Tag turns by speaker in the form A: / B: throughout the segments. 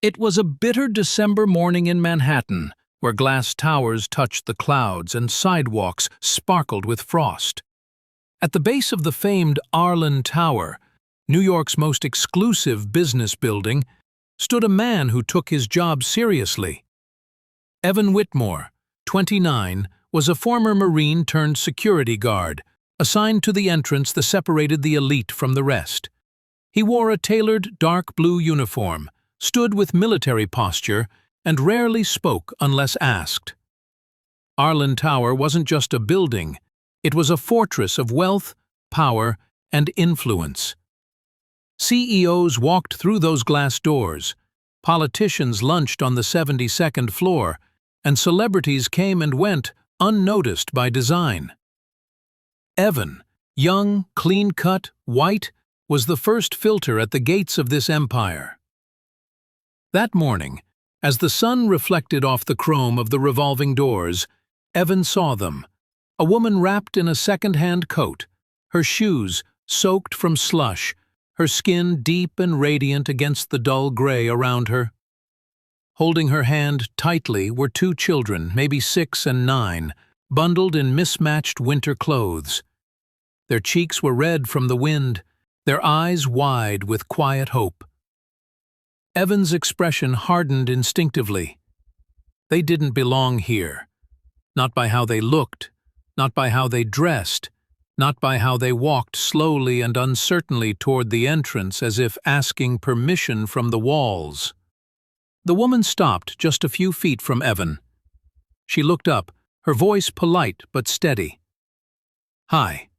A: It was a bitter December morning in Manhattan, where glass towers touched the clouds and sidewalks sparkled with frost. At the base of the famed Arlen Tower, New York's most exclusive business building, stood a man who took his job seriously. Evan Whitmore, 29, was a former Marine turned security guard, assigned to the entrance that separated the elite from the rest. He wore a tailored dark blue uniform, stood with military posture, and rarely spoke unless asked. Arlen Tower wasn't just a building, it was a fortress of wealth, power, and influence. CEOs walked through those glass doors, politicians lunched on the 72nd floor, and celebrities came and went unnoticed by design. Evan, young, clean-cut, white, was the first filter at the gates of this empire. That morning, as the sun reflected off the chrome of the revolving doors, Evan saw them, a woman wrapped in a second-hand coat, her shoes soaked from slush, her skin deep and radiant against the dull gray around her. Holding her hand tightly were two children, maybe 6 and 9, bundled in mismatched winter clothes. Their cheeks were red from the wind, their eyes wide with quiet hope. Evan's expression hardened instinctively. They didn't belong here. Not by how they looked, not by how they dressed, not by how they walked slowly and uncertainly toward the entrance as if asking permission from the walls. The woman stopped just a few feet from Evan. She looked up, her voice polite but steady. "Hi.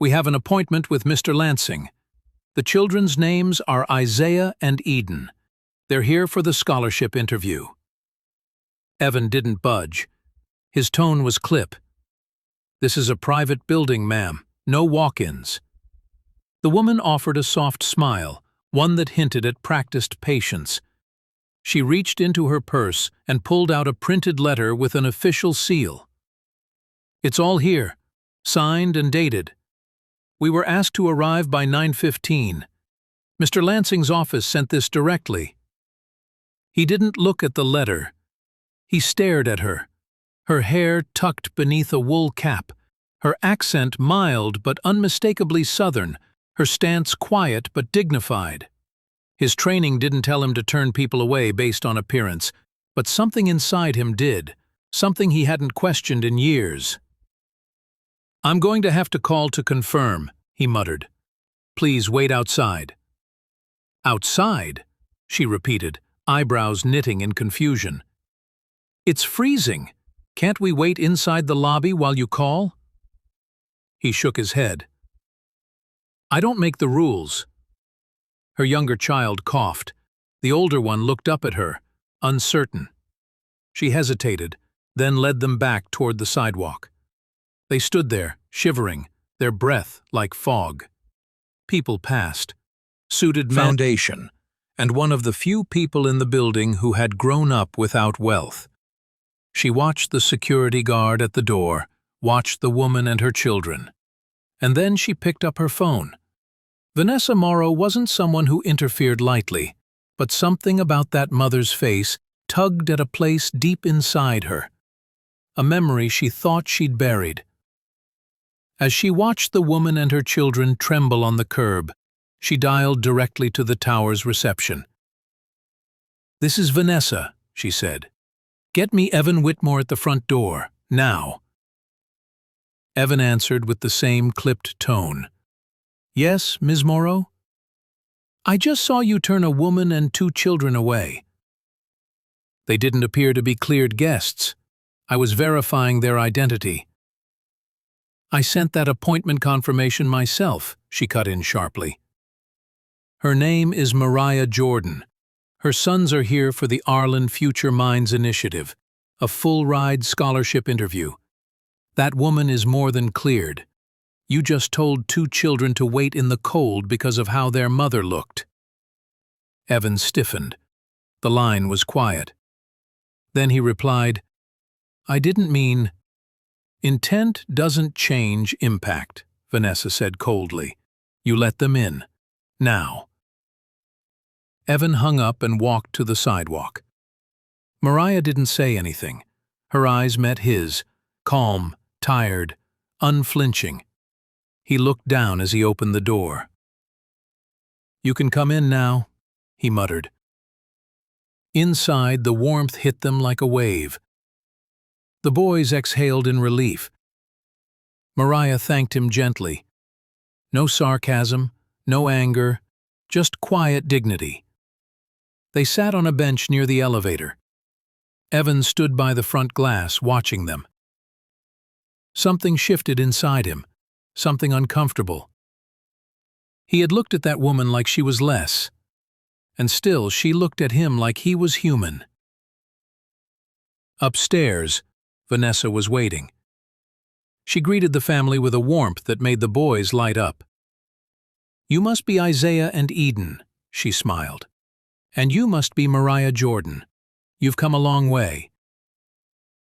A: We have an appointment with Mr. Lansing. The children's names are Isaiah and Eden. They're here for the scholarship interview." Evan didn't budge. His tone was clip. "This is a private building, ma'am. No walk-ins." The woman offered a soft smile, one that hinted at practiced patience. She reached into her purse and pulled out a printed letter with an official seal. "It's all here, signed and dated. We were asked to arrive by 9:15. Mr. Lansing's office sent this directly." He didn't look at the letter. He stared at her, her hair tucked beneath a wool cap, her accent mild but unmistakably Southern, her stance quiet but dignified. His training didn't tell him to turn people away based on appearance, but something inside him did, something he hadn't questioned in years. "I'm going to have to call to confirm," he muttered. "Please wait outside." "Outside?" she repeated, eyebrows knitting in confusion. "It's freezing. Can't we wait inside the lobby while you call?" He shook his head. "I don't make the rules." Her younger child coughed. The older one looked up at her, uncertain. She hesitated, then led them back toward the sidewalk. They stood there, shivering, their breath like fog. People passed. Suited men. Foundation, and one of the few people in the building who had grown up without wealth. She watched the security guard at the door, watched the woman and her children. And then she picked up her phone. Vanessa Morrow wasn't someone who interfered lightly, but something about that mother's face tugged at a place deep inside her, a memory she thought she'd buried. As she watched the woman and her children tremble on the curb, she dialed directly to the tower's reception. "This is Vanessa," she said. "Get me Evan Whitmore at the front door, now." Evan answered with the same clipped tone. "Yes, Ms. Morrow? I just saw you turn a woman and 2 children away." "They didn't appear to be cleared guests. I was verifying their identity." "I sent that appointment confirmation myself," she cut in sharply. "Her name is Mariah Jordan. Her sons are here for the Arlen Future Minds Initiative, a full-ride scholarship interview. That woman is more than cleared. You just told 2 children to wait in the cold because of how their mother looked." Evan stiffened. The line was quiet. Then he replied, "I didn't mean—" "Intent doesn't change impact," Vanessa said coldly. "You let them in. Now." Evan hung up and walked to the sidewalk. Mariah didn't say anything. Her eyes met his, calm, tired, unflinching. He looked down as he opened the door. "You can come in now," he muttered. Inside, the warmth hit them like a wave. The boys exhaled in relief. Mariah thanked him gently. No sarcasm, no anger, just quiet dignity. They sat on a bench near the elevator. Evan stood by the front glass, watching them. Something shifted inside him, something uncomfortable. He had looked at that woman like she was less, and still she looked at him like he was human. Upstairs, Vanessa was waiting. She greeted the family with a warmth that made the boys light up. "You must be Isaiah and Eden," she smiled. "And you must be Mariah Jordan. You've come a long way."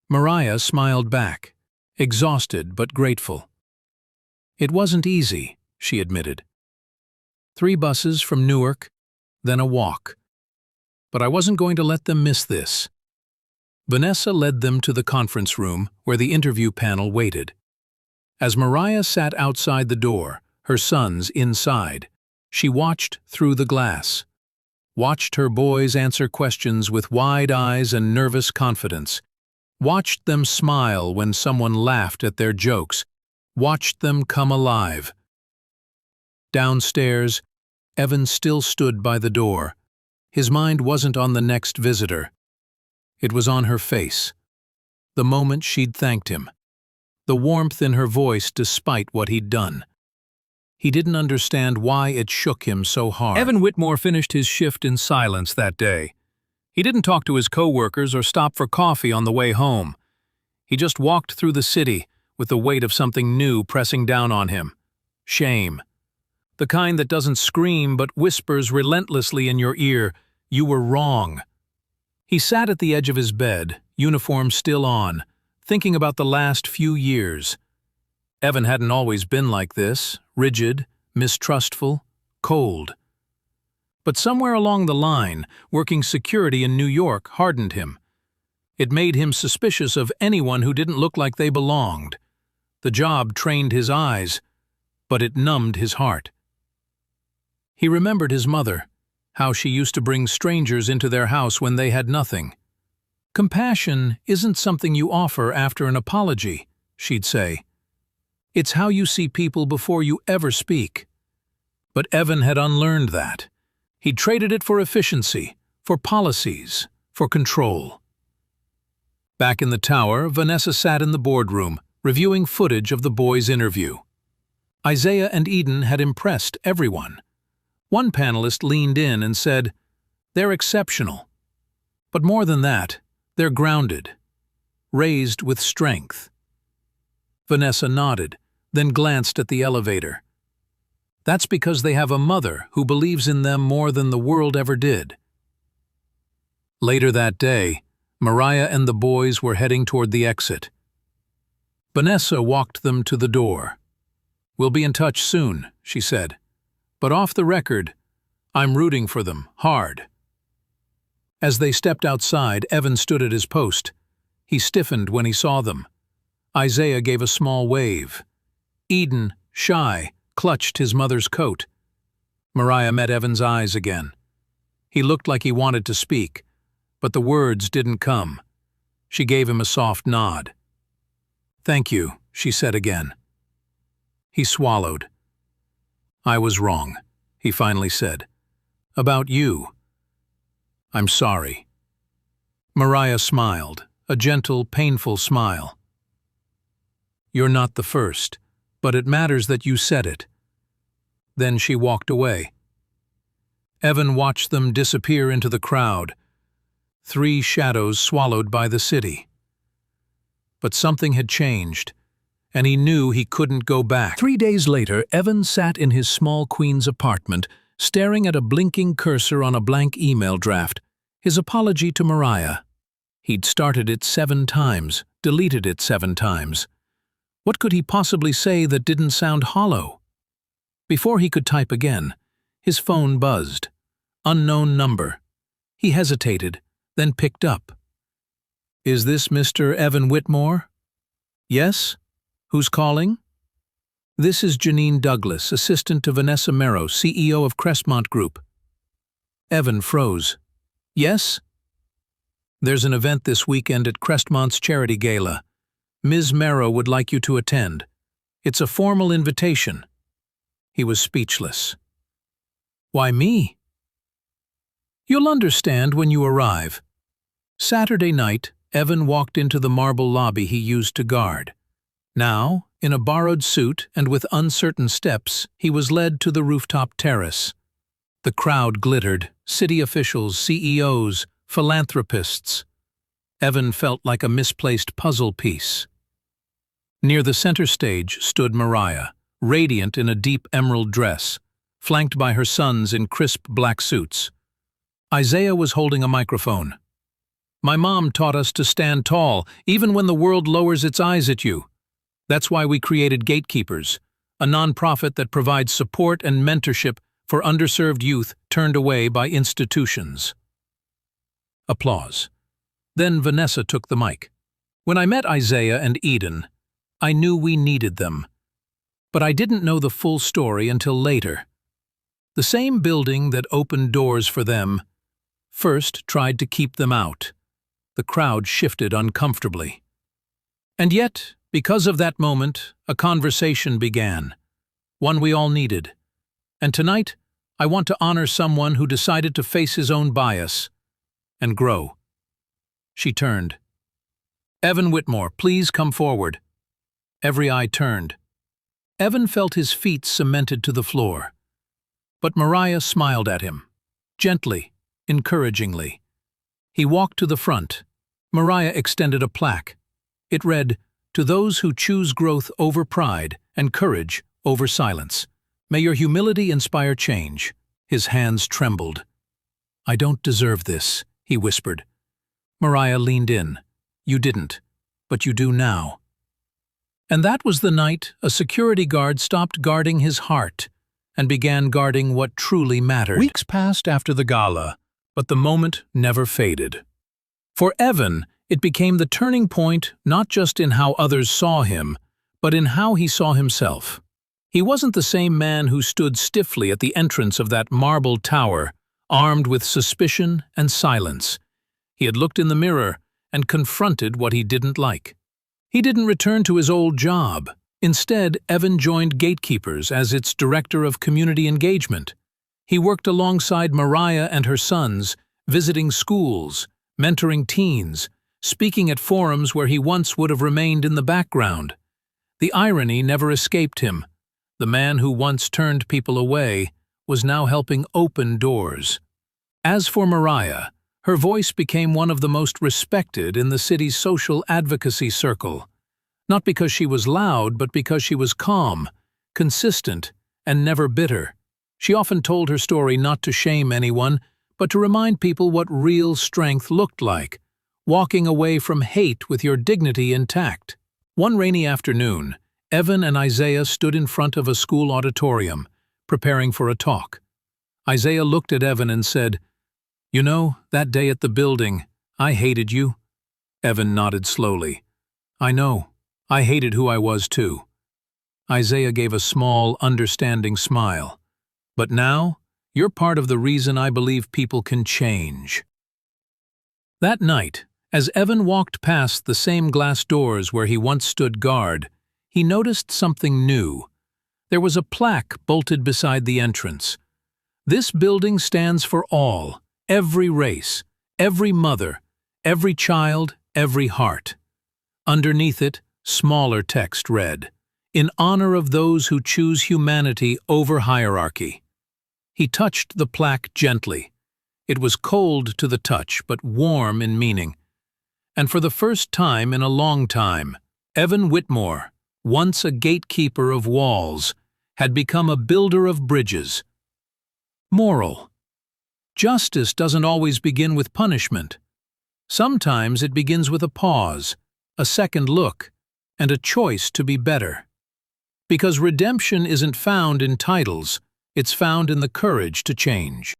A: Mariah smiled back, exhausted but grateful. "It wasn't easy," she admitted. 3 buses from Newark, then a walk. But I wasn't going to let them miss this. Vanessa led them to the conference room where the interview panel waited. As Mariah sat outside the door, her sons inside, she watched through the glass. Watched her boys answer questions with wide eyes and nervous confidence. Watched them smile when someone laughed at their jokes. Watched them come alive. Downstairs, Evan still stood by the door. His mind wasn't on the next visitor. It was on her face. The moment she'd thanked him. The warmth in her voice despite what he'd done. He didn't understand why it shook him so hard. Evan Whitmore finished his shift in silence that day. He didn't talk to his co-workers or stop for coffee on the way home. He just walked through the city with the weight of something new pressing down on him. Shame. The kind that doesn't scream but whispers relentlessly in your ear, "You were wrong." He sat at the edge of his bed, uniform still on, thinking about the last few years. Evan hadn't always been like this, rigid, mistrustful, cold. But somewhere along the line, working security in New York hardened him. It made him suspicious of anyone who didn't look like they belonged. The job trained his eyes, but it numbed his heart. He remembered his mother, how she used to bring strangers into their house when they had nothing. "Compassion isn't something you offer after an apology," she'd say. "It's how you see people before you ever speak." But Evan had unlearned that. He'd traded it for efficiency, for policies, for control. Back in the tower, Vanessa sat in the boardroom, reviewing footage of the boys' interview. Isaiah and Eden had impressed everyone. One panelist leaned in and said, "They're exceptional. But more than that, they're grounded, raised with strength." Vanessa nodded, then glanced at the elevator. "That's because they have a mother who believes in them more than the world ever did." Later that day, Mariah and the boys were heading toward the exit. Vanessa walked them to the door. "We'll be in touch soon," she said. "But off the record, I'm rooting for them, hard." As they stepped outside, Evan stood at his post. He stiffened when he saw them. Isaiah gave a small wave. Eden, shy, clutched his mother's coat. Mariah met Evan's eyes again. He looked like he wanted to speak, but the words didn't come. She gave him a soft nod. "Thank you," she said again. He swallowed. "I was wrong," he finally said. "About you. I'm sorry." Mariah smiled, a gentle, painful smile. "You're not the first, but it matters that you said it." Then she walked away. Evan watched them disappear into the crowd, 3 shadows swallowed by the city. But something had changed, and he knew he couldn't go back. 3 days later, Evan sat in his small Queens apartment, staring at a blinking cursor on a blank email draft, his apology to Mariah. He'd started it 7 times, deleted it 7 times. What could he possibly say that didn't sound hollow? Before he could type again, his phone buzzed. Unknown number. He hesitated, then picked up. "Is this Mr. Evan Whitmore?" "Yes. Who's calling?" "This is Janine Douglas, assistant to Vanessa Merrow, CEO of Crestmont Group." Evan froze. "Yes?" "There's an event this weekend at Crestmont's charity gala. Ms. Merrow would like you to attend. It's a formal invitation." He was speechless. "Why me?" "You'll understand when you arrive." Saturday night, Evan walked into the marble lobby he used to guard. Now, in a borrowed suit and with uncertain steps, he was led to the rooftop terrace. The crowd glittered, city officials, CEOs, philanthropists. Evan felt like a misplaced puzzle piece. Near the center stage stood Mariah, radiant in a deep emerald dress, flanked by her sons in crisp black suits. Isaiah was holding a microphone. "My mom taught us to stand tall, even when the world lowers its eyes at you. That's why we created Gatekeepers, a nonprofit that provides support and mentorship for underserved youth turned away by institutions." Applause. Then Vanessa took the mic. "When I met Isaiah and Eden, I knew we needed them. But I didn't know the full story until later. The same building that opened doors for them first tried to keep them out." The crowd shifted uncomfortably. And yet, because of that moment, a conversation began, one we all needed. And tonight, I want to honor someone who decided to face his own bias and grow. She turned. "Evan Whitmore, please come forward." Every eye turned. Evan felt his feet cemented to the floor. But Mariah smiled at him, gently, encouragingly. He walked to the front. Mariah extended a plaque. It read, "To those who choose growth over pride and courage over silence, may your humility inspire change." His hands trembled. "I don't deserve this," he whispered. Mariah leaned in. "You didn't, but you do now." And that was the night a security guard stopped guarding his heart and began guarding what truly mattered. Weeks passed after the gala, but the moment never faded. For Evan, it became the turning point not just in how others saw him, but in how he saw himself. He wasn't the same man who stood stiffly at the entrance of that marble tower, armed with suspicion and silence. He had looked in the mirror and confronted what he didn't like. He didn't return to his old job. Instead, Evan joined Gatekeepers as its director of community engagement. He worked alongside Mariah and her sons, visiting schools, mentoring teens, speaking at forums where he once would have remained in the background. The irony never escaped him. The man who once turned people away was now helping open doors. As for Mariah, her voice became one of the most respected in the city's social advocacy circle. Not because she was loud, but because she was calm, consistent, and never bitter. She often told her story not to shame anyone, but to remind people what real strength looked like, walking away from hate with your dignity intact. One rainy afternoon, Evan and Isaiah stood in front of a school auditorium, preparing for a talk. Isaiah looked at Evan and said, "You know, that day at the building, I hated you." Evan nodded slowly. "I know. I hated who I was too." Isaiah gave a small, understanding smile. "But now, you're part of the reason I believe people can change." That night, as Evan walked past the same glass doors where he once stood guard, he noticed something new. There was a plaque bolted beside the entrance. "This building stands for all, every race, every mother, every child, every heart." Underneath it, smaller text read, "In honor of those who choose humanity over hierarchy." He touched the plaque gently. It was cold to the touch, but warm in meaning. And for the first time in a long time, Evan Whitmore, once a gatekeeper of walls, had become a builder of bridges. Moral: justice doesn't always begin with punishment. Sometimes it begins with a pause, a second look, and a choice to be better. Because redemption isn't found in titles, it's found in the courage to change.